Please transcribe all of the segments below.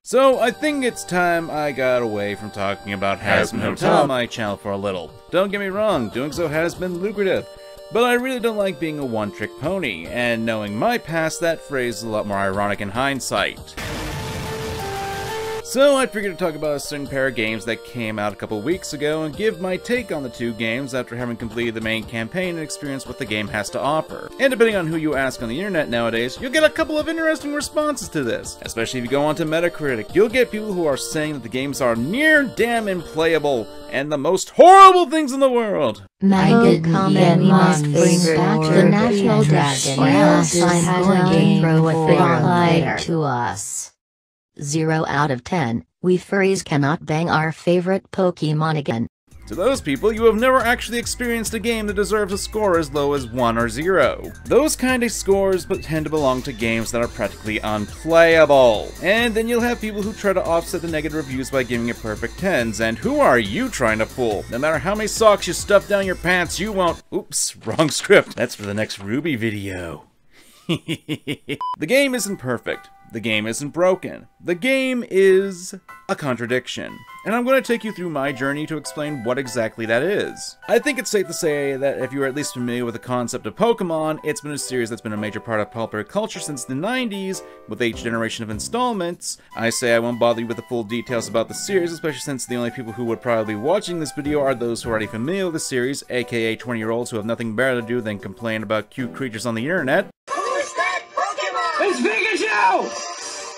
So I think it's time I got away from talking about Hazbin Hotel on my channel for a little. Don't get me wrong, doing so has been lucrative, but I really don't like being a one-trick pony, and knowing my past, that phrase is a lot more ironic in hindsight. So I figured to talk about a certain pair of games that came out a couple weeks ago and give my take on the two games after having completed the main campaign and experienced what the game has to offer. And depending on who you ask on the internet nowadays, you'll get a couple of interesting responses to this. Especially if you go onto Metacritic, you'll get people who are saying that the games are near damn unplayable and the most horrible things in the world. MangaKamen must bring back the national dragon. Or else I'm going to throw a figure to us. 0 out of 10, we furries cannot bang our favorite Pokemon again. To those people, you have never actually experienced a game that deserves a score as low as 1 or 0. Those kind of scores tend to belong to games that are practically unplayable. And then you'll have people who try to offset the negative reviews by giving it perfect 10s, and who are you trying to fool? No matter how many socks you stuff down your pants, you won't— oops, wrong script. That's for the next Ruby video. The game isn't perfect. The game isn't broken. The game is a contradiction. And I'm going to take you through my journey to explain what exactly that is. I think it's safe to say that if you're at least familiar with the concept of Pokemon, it's been a series that's been a major part of popular culture since the 90s, with each generation of installments. I say I won't bother you with the full details about the series, especially since the only people who would probably be watching this video are those who are already familiar with the series, aka 20-year-olds who have nothing better to do than complain about cute creatures on the internet. Who's that Pokemon? It's Pikachu!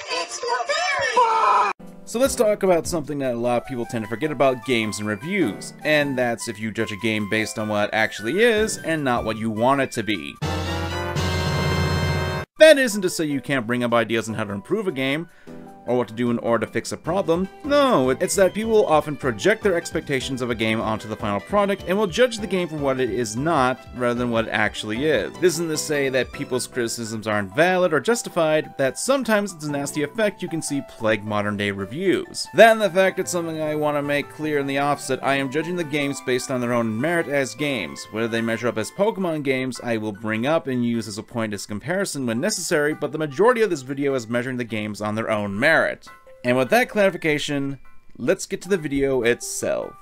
It's Blueberry! So let's talk about something that a lot of people tend to forget about games and reviews, and that's if you judge a game based on what it actually is, and not what you want it to be. That isn't to say you can't bring up ideas on how to improve a game, or what to do in order to fix a problem. No, it's that people will often project their expectations of a game onto the final product and will judge the game for what it is not, rather than what it actually is. This isn't to say that people's criticisms aren't valid or justified, that sometimes it's a nasty effect you can see plague modern day reviews. That and the fact it's something I want to make clear in the opposite, I am judging the games based on their own merit as games. Whether they measure up as Pokemon games, I will bring up and use as a point of comparison when necessary, but the majority of this video is measuring the games on their own merit. And with that clarification, let's get to the video itself.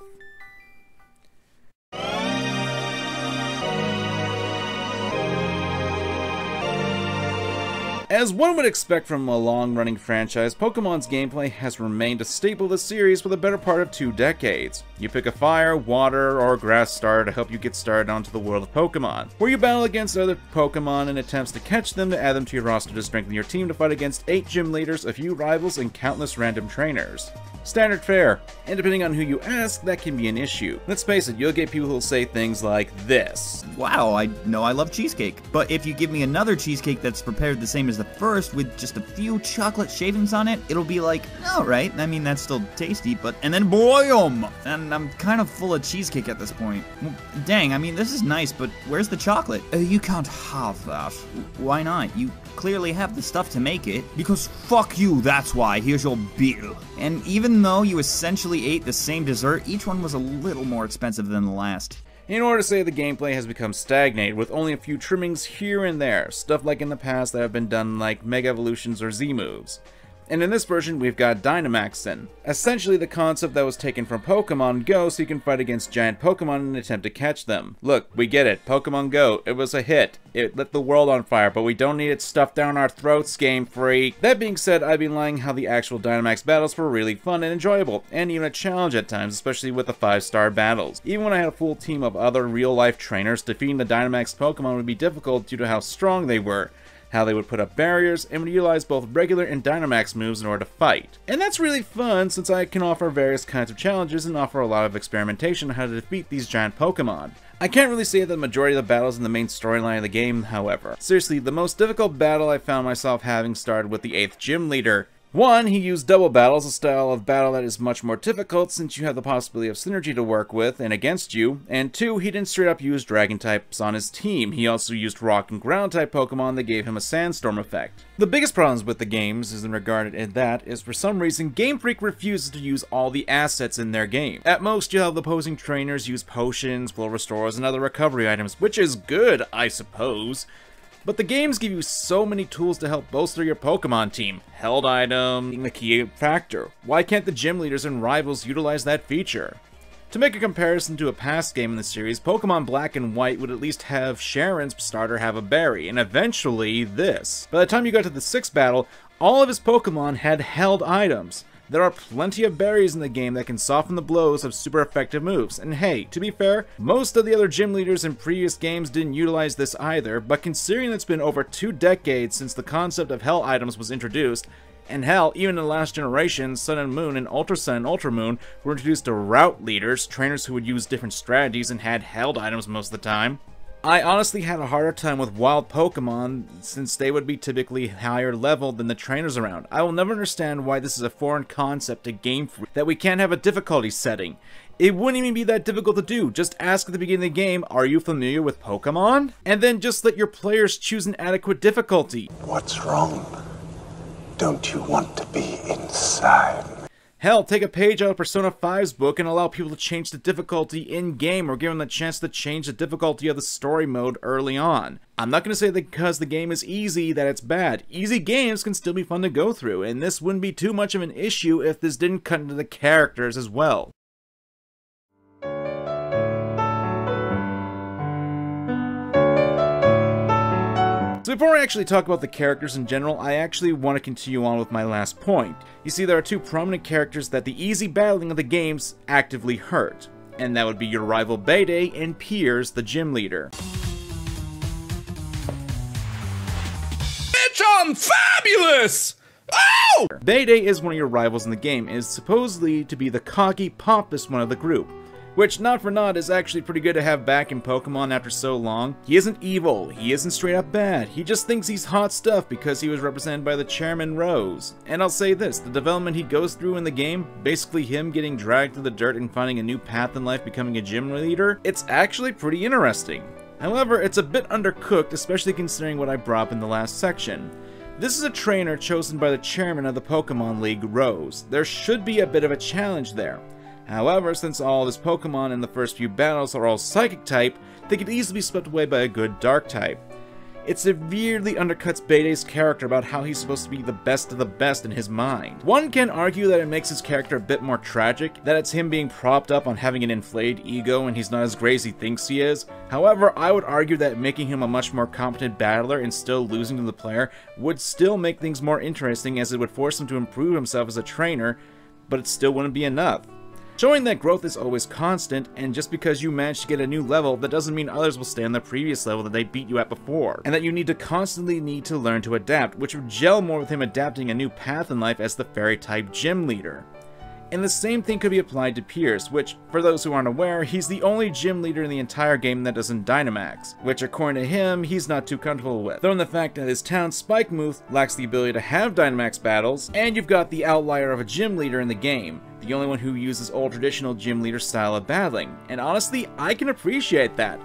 As one would expect from a long-running franchise, Pokemon's gameplay has remained a staple of the series for the better part of 2 decades. You pick a fire, water, or grass starter to help you get started onto the world of Pokemon, where you battle against other Pokemon in attempts to catch them, to add them to your roster to strengthen your team, to fight against 8 gym leaders, a few rivals, and countless random trainers. Standard fare, and depending on who you ask, that can be an issue. Let's face it, you'll get people who'll say things like this. Wow, I know I love cheesecake, but if you give me another cheesecake that's prepared the same as the first with just a few chocolate shavings on it, it'll be like, alright, I mean that's still tasty, but— and then boom! And I'm kind of full of cheesecake at this point. Well, dang, I mean this is nice, but where's the chocolate? You can't have that. Why not? You clearly have the stuff to make it. Because fuck you, that's why. Here's your bill. And even though you essentially ate the same dessert, each one was a little more expensive than the last. In order to say the gameplay has become stagnated, with only a few trimmings here and there, stuff like in the past that have been done like Mega Evolutions or Z-moves. And in this version, we've got Dynamaxing, essentially the concept that was taken from Pokemon Go so you can fight against giant Pokemon in an attempt to catch them. Look, we get it, Pokemon Go, it was a hit. It lit the world on fire, but we don't need it stuffed down our throats, Game Freak. That being said, I've been lying how the actual Dynamax battles were really fun and enjoyable, and even a challenge at times, especially with the 5-star battles. Even when I had a full team of other real-life trainers, defeating the Dynamax Pokemon would be difficult due to how strong they were, how they would put up barriers, and would utilize both regular and Dynamax moves in order to fight. And that's really fun, since I can offer various kinds of challenges and offer a lot of experimentation on how to defeat these giant Pokemon. I can't really say that the majority of the battles in the main storyline of the game, however. Seriously, the most difficult battle I found myself having started with the 8th gym leader. 1, he used double battles, a style of battle that is much more difficult since you have the possibility of synergy to work with and against you, and 2, he didn't straight up use dragon types on his team, he also used rock and ground type Pokemon that gave him a sandstorm effect. The biggest problems with the games is in regard to that is for some reason Game Freak refuses to use all the assets in their game. At most you'll have the opposing trainers use potions, full restores, and other recovery items, which is good, I suppose. But the games give you so many tools to help bolster your Pokemon team. Held item being the key factor. Why can't the gym leaders and rivals utilize that feature? To make a comparison to a past game in the series, Pokemon Black and White would at least have Sharon's starter have a berry, and eventually this. By the time you got to the 6th battle, all of his Pokemon had held items. There are plenty of berries in the game that can soften the blows of super effective moves, and hey, to be fair, most of the other gym leaders in previous games didn't utilize this either, but considering it's been over 2 decades since the concept of hell items was introduced, and hell, even in the last generation, Sun and Moon and Ultra Sun and Ultra Moon were introduced to route leaders, trainers who would use different strategies and had held items most of the time. I honestly had a harder time with wild Pokemon since they would be typically higher level than the trainers around. I will never understand why this is a foreign concept to Game Freak, that we can't have a difficulty setting. It wouldn't even be that difficult to do. Just ask at the beginning of the game, are you familiar with Pokemon? And then just let your players choose an adequate difficulty. What's wrong? Don't you want to be inside? Hell, take a page out of Persona 5's book and allow people to change the difficulty in-game, or give them the chance to change the difficulty of the story mode early on. I'm not going to say that because the game is easy that it's bad. Easy games can still be fun to go through, and this wouldn't be too much of an issue if this didn't cut into the characters as well. So before I actually talk about the characters in general, I actually want to continue on with my last point. You see, there are 2 prominent characters that the easy battling of the games actively hurt, and that would be your rival Bede and Piers, the gym leader. Bitch, I'm fabulous! Oh! Bede is one of your rivals in the game, and is supposedly to be the cocky, pompous one of the group. Which, not for naught, is actually pretty good to have back in Pokemon after so long. He isn't evil, he isn't straight up bad, he just thinks he's hot stuff because he was represented by the Chairman Rose. And I'll say this, the development he goes through in the game, basically him getting dragged through the dirt and finding a new path in life, becoming a gym leader, it's actually pretty interesting. However, it's a bit undercooked, especially considering what I brought up in the last section. This is a trainer chosen by the chairman of the Pokemon League, Rose. There should be a bit of a challenge there. However, since all of his Pokemon in the first few battles are all Psychic type, they could easily be swept away by a good Dark type. It severely undercuts Bede's character about how he's supposed to be the best of the best in his mind. One can argue that it makes his character a bit more tragic, that it's him being propped up on having an inflated ego and he's not as great as he thinks he is. However, I would argue that making him a much more competent battler and still losing to the player would still make things more interesting, as it would force him to improve himself as a trainer, but it still wouldn't be enough. Showing that growth is always constant, and just because you manage to get a new level, that doesn't mean others will stay on the previous level that they beat you at before, and that you need to learn to adapt, which would gel more with him adapting a new path in life as the Fairy-type gym leader. And the same thing could be applied to Piers, which, for those who aren't aware, he's the only gym leader in the entire game that doesn't Dynamax, which according to him, he's not too comfortable with. Though in the fact that his town Spikemuth lacks the ability to have Dynamax battles, and you've got the outlier of a gym leader in the game, the only one who uses old traditional gym leader style of battling, and honestly, I can appreciate that.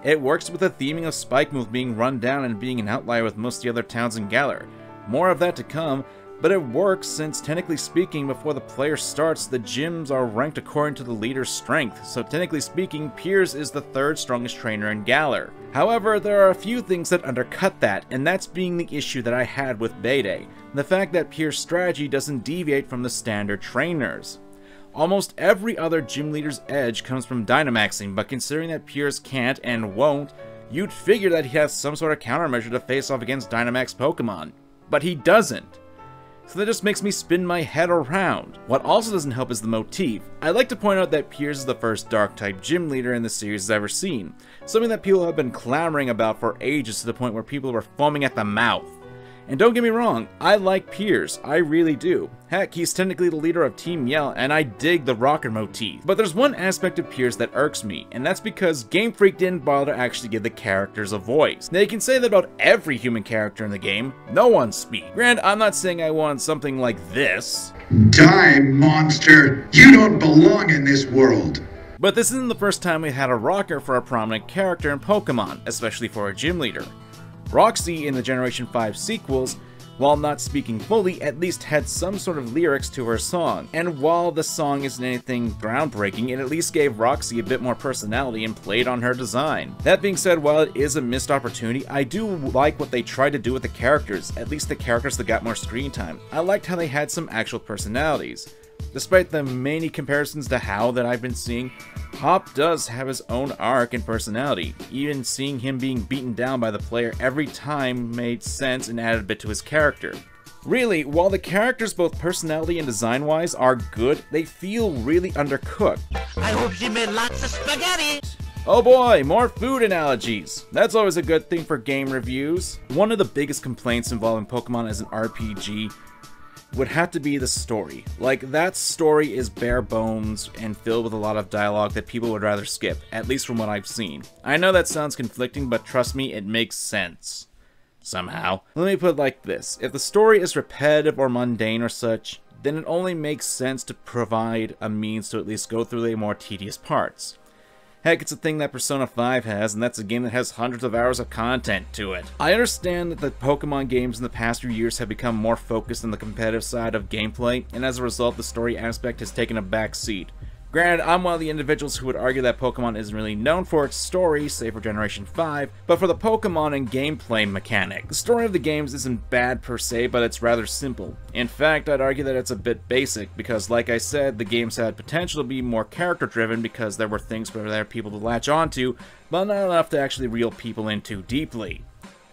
It works with the theming of Spikemuth being run down and being an outlier with most of the other towns in Galar. More of that to come, but it works since, technically speaking, before the player starts, the gyms are ranked according to the leader's strength, so technically speaking, Piers is the 3rd strongest trainer in Galar. However, there are a few things that undercut that, and that's being the issue that I had with Bede, the fact that Piers' strategy doesn't deviate from the standard trainers. Almost every other gym leader's edge comes from Dynamaxing, but considering that Piers can't and won't, you'd figure that he'd have some sort of countermeasure to face off against Dynamax Pokemon. But he doesn't. So that just makes me spin my head around. What also doesn't help is the motif. I'd like to point out that Piers is the first Dark-type gym leader in the series I've ever seen, something that people have been clamoring about for ages to the point where people were foaming at the mouth. And don't get me wrong, I like Piers, I really do. Heck, he's technically the leader of Team Yell, and I dig the rocker motif. But there's one aspect of Piers that irks me, and that's because Game Freak didn't bother to actually give the characters a voice. Now you can say that about every human character in the game, no one speaks. Granted, I'm not saying I want something like this. Die, monster! You don't belong in this world! But this isn't the first time we had a rocker for a prominent character in Pokemon, especially for a gym leader. Roxy in the Generation 5 sequels while not speaking fully, at least had some sort of lyrics to her song. And while the song isn't anything groundbreaking, it at least gave Roxy a bit more personality and played on her design. That being said, while it is a missed opportunity, I do like what they tried to do with the characters, at least the characters that got more screen time. I liked how they had some actual personalities. Despite the many comparisons to How that I've been seeing, Hop does have his own arc and personality. Even seeing him being beaten down by the player every time made sense and added a bit to his character. Really, while the characters both personality and design-wise are good, they feel really undercooked. I hope she made lots of spaghetti. Oh boy, more food analogies! That's always a good thing for game reviews. One of the biggest complaints involving Pokemon as an RPG would have to be the story. Like, that story is bare bones and filled with a lot of dialogue that people would rather skip, at least from what I've seen. I know that sounds conflicting, but trust me, it makes sense. Somehow. Let me put it like this. If the story is repetitive or mundane or such, then it only makes sense to provide a means to at least go through the more tedious parts. Heck, it's a thing that Persona 5 has, and that's a game that has hundreds of hours of content to it. I understand that the Pokemon games in the past few years have become more focused on the competitive side of gameplay, and as a result, the story aspect has taken a back seat. Granted, I'm one of the individuals who would argue that Pokemon isn't really known for its story, save for Generation 5, but for the Pokemon and gameplay mechanic. The story of the games isn't bad per se, but it's rather simple. In fact, I'd argue that it's a bit basic, because like I said, the games had potential to be more character-driven because there were things for their people to latch onto, but not enough to actually reel people in too deeply.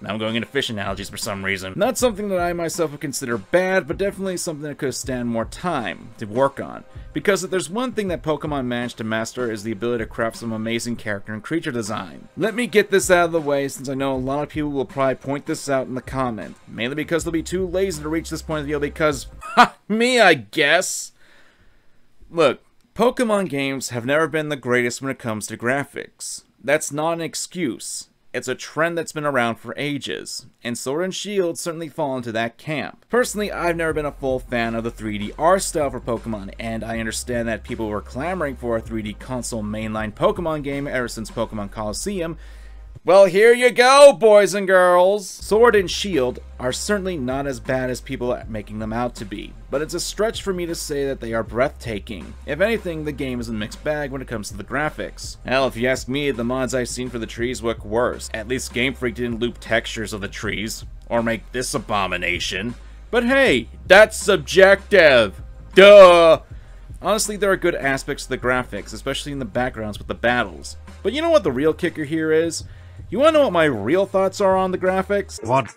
Now I'm going into fish analogies for some reason. Not something that I myself would consider bad, but definitely something that could stand more time to work on. Because if there's one thing that Pokemon managed to master is the ability to craft some amazing character and creature design. Let me get this out of the way, since I know a lot of people will probably point this out in the comment. Mainly because they'll be too lazy to reach this point of the video because, ha, me I guess! Look, Pokemon games have never been the greatest when it comes to graphics. That's not an excuse. It's a trend that's been around for ages, and Sword and Shield certainly fall into that camp. Personally, I've never been a full fan of the 3D art style for Pokemon, and I understand that people were clamoring for a 3D console mainline Pokemon game ever since Pokemon Coliseum. Well, here you go, boys and girls! Sword and Shield are certainly not as bad as people are making them out to be, but it's a stretch for me to say that they are breathtaking. If anything, the game is a mixed bag when it comes to the graphics. Hell, if you ask me, the mods I've seen for the trees look worse. At least Game Freak didn't loop textures of the trees, or make this abomination. But hey, that's subjective! Duh! Honestly, there are good aspects to the graphics, especially in the backgrounds with the battles. But you know what the real kicker here is? You wanna know what my real thoughts are on the graphics? What?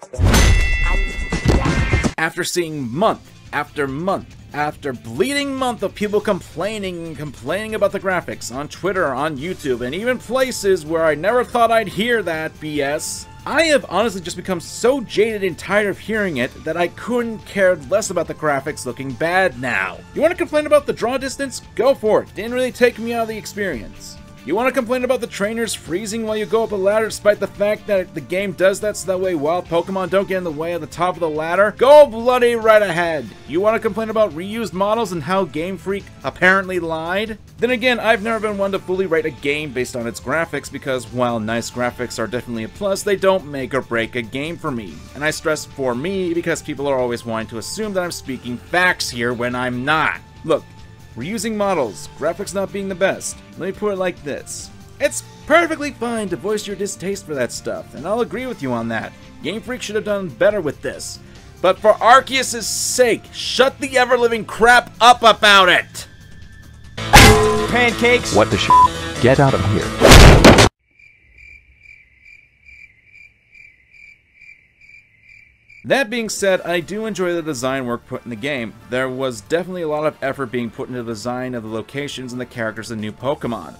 After seeing month after month after bleeding month of people complaining about the graphics on Twitter, on YouTube, and even places where I never thought I'd hear that BS, I have honestly just become so jaded and tired of hearing it that I couldn't care less about the graphics looking bad now. You wanna complain about the draw distance? Go for it. Didn't really take me out of the experience. You want to complain about the trainers freezing while you go up a ladder despite the fact that the game does that so that way wild Pokemon don't get in the way of the top of the ladder? Go bloody right ahead! You want to complain about reused models and how Game Freak apparently lied? Then again, I've never been one to fully rate a game based on its graphics because while nice graphics are definitely a plus, they don't make or break a game for me. And I stress for me because people are always wanting to assume that I'm speaking facts here when I'm not. Look, reusing models, graphics not being the best. Let me put it like this. It's perfectly fine to voice your distaste for that stuff, and I'll agree with you on that. Game Freak should have done better with this. But for Arceus' sake, shut the ever-living crap up about it! Pancakes! What the sh**? Get out of here. That being said, I do enjoy the design work put in the game. There was definitely a lot of effort being put into the design of the locations and the characters of new Pokemon.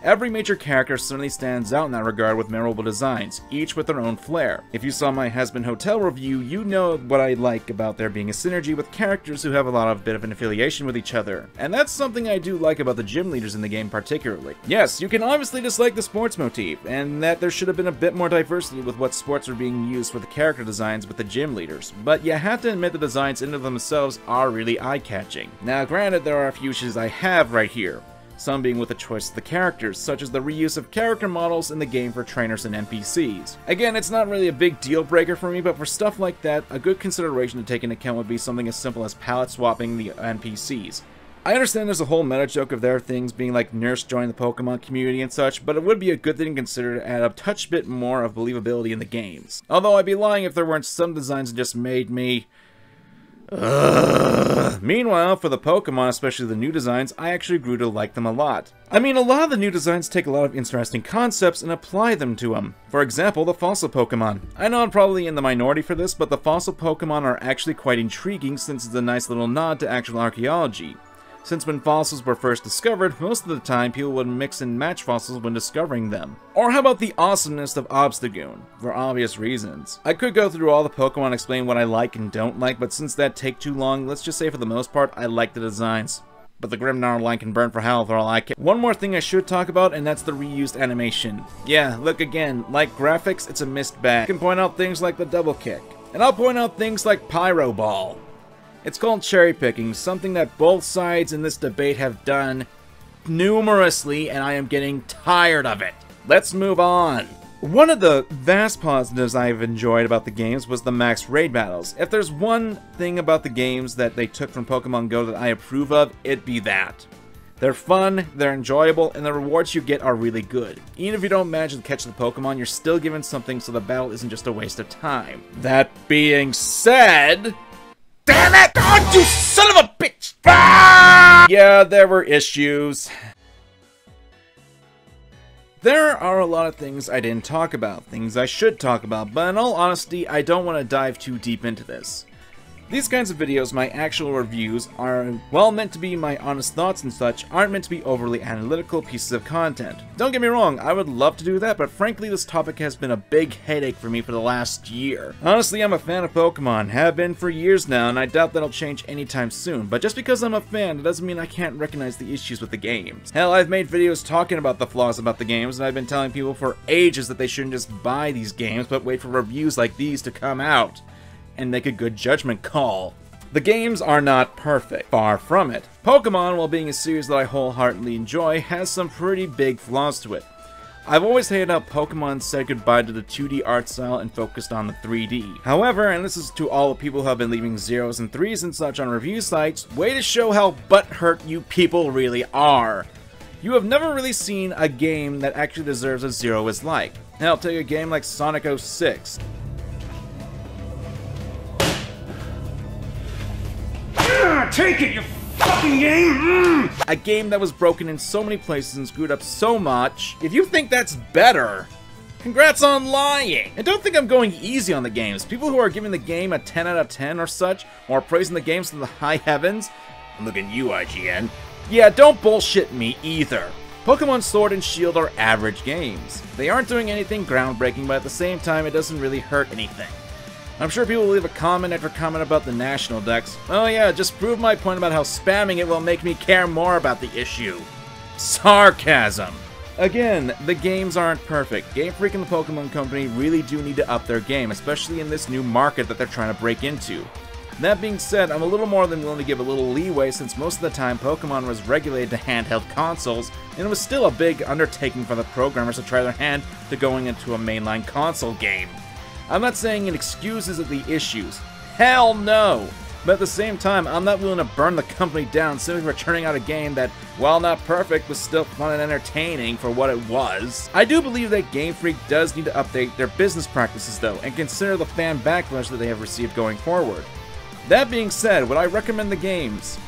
Every major character certainly stands out in that regard with memorable designs, each with their own flair. If you saw my Has-Been Hotel review, you know what I like about there being a synergy with characters who have a bit of an affiliation with each other. And that's something I do like about the gym leaders in the game particularly. Yes, you can obviously dislike the sports motif, and that there should have been a bit more diversity with what sports are being used for the character designs with the gym leaders, but you have to admit the designs in and of themselves are really eye-catching. Now granted, there are a few issues I have right here. some being with the choice of the characters, such as the reuse of character models in the game for trainers and NPCs. Again, it's not really a big deal breaker for me, but for stuff like that, a good consideration to take into account would be something as simple as palette swapping the NPCs. I understand there's a whole meta joke of their things being like Nurse joining the Pokemon community and such, but it would be a good thing to consider to add a touch bit more of believability in the games. Although I'd be lying if there weren't some designs that just made me... Meanwhile, for the Pokemon, especially the new designs, I actually grew to like them a lot. I mean, a lot of the new designs take a lot of interesting concepts and apply them to them. For example, the fossil Pokemon. I know I'm probably in the minority for this, but the fossil Pokemon are actually quite intriguing since it's a nice little nod to actual archaeology. Since when fossils were first discovered, most of the time people would mix and match fossils when discovering them. Or how about the awesomeness of Obstagoon, for obvious reasons. I could go through all the Pokemon and explain what I like and don't like, but since that'd take too long, let's just say for the most part, I like the designs. But the Grimmnar line can burn for hell for all I care. One more thing I should talk about, and that's the reused animation. Yeah, look again, like graphics, it's a mixed bag. I can point out things like the double kick, and I'll point out things like Pyro Ball. It's called cherry picking, something that both sides in this debate have done numerously, and I am getting tired of it. Let's move on. One of the vast positives I've enjoyed about the games was the max raid battles. If there's one thing about the games that they took from Pokemon Go that I approve of, it'd be that. They're fun, they're enjoyable, and the rewards you get are really good. Even if you don't manage to catch the Pokemon, you're still given something so the battle isn't just a waste of time. That being said... Damn it! Oh, you son of a bitch! Ah! Yeah, there were issues. There are a lot of things I didn't talk about, things I should talk about, but in all honesty, I don't want to dive too deep into this. These kinds of videos, my actual reviews, are, while meant to be my honest thoughts and such, aren't meant to be overly analytical pieces of content. Don't get me wrong, I would love to do that, but frankly this topic has been a big headache for me for the last year. Honestly, I'm a fan of Pokemon, have been for years now, and I doubt that'll change anytime soon, but just because I'm a fan, it doesn't mean I can't recognize the issues with the games. Hell, I've made videos talking about the flaws about the games, and I've been telling people for ages that they shouldn't just buy these games, but wait for reviews like these to come out and make a good judgment call. The games are not perfect, far from it. Pokemon, while being a series that I wholeheartedly enjoy, has some pretty big flaws to it. I've always hated how Pokemon said goodbye to the 2D art style and focused on the 3D. However, and this is to all the people who have been leaving 0s and 3s and such on review sites, way to show how butthurt you people really are. You have never really seen a game that actually deserves a 0 is like. Hell, take a game like Sonic 06. Take it, you fucking game! A game that was broken in so many places and screwed up so much. If you think that's better, congrats on lying! And don't think I'm going easy on the games. People who are giving the game a 10 out of 10 or such, or praising the games to the high heavens, look at you, IGN. Yeah, don't bullshit me either. Pokemon Sword and Shield are average games. They aren't doing anything groundbreaking, but at the same time, it doesn't really hurt anything. I'm sure people will leave a comment after comment about the national decks. Oh yeah, just prove my point about how spamming it will make me care more about the issue. Sarcasm. Again, the games aren't perfect. Game Freak and the Pokemon Company really do need to up their game, especially in this new market that they're trying to break into. That being said, I'm a little more than willing to give a little leeway since most of the time Pokemon was regulated to handheld consoles, and it was still a big undertaking for the programmers to try their hand to going into a mainline console game. I'm not saying it excuses the issues. Hell no! But at the same time, I'm not willing to burn the company down simply for turning out a game that, while not perfect, was still fun and entertaining for what it was. I do believe that Game Freak does need to update their business practices though, and consider the fan backlash that they have received going forward. That being said, would I recommend the games?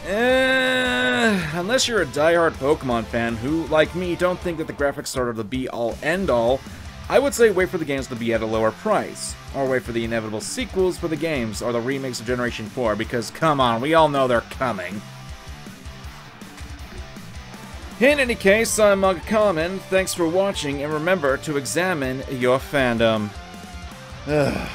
Unless you're a diehard Pokemon fan who, like me, don't think that the graphics are the be-all end-all, I would say wait for the games to be at a lower price, or wait for the inevitable sequels for the games, or the remakes of Generation 4, because come on, we all know they're coming. In any case, I'm MangaKamen, thanks for watching, and remember to examine your fandom. Ugh.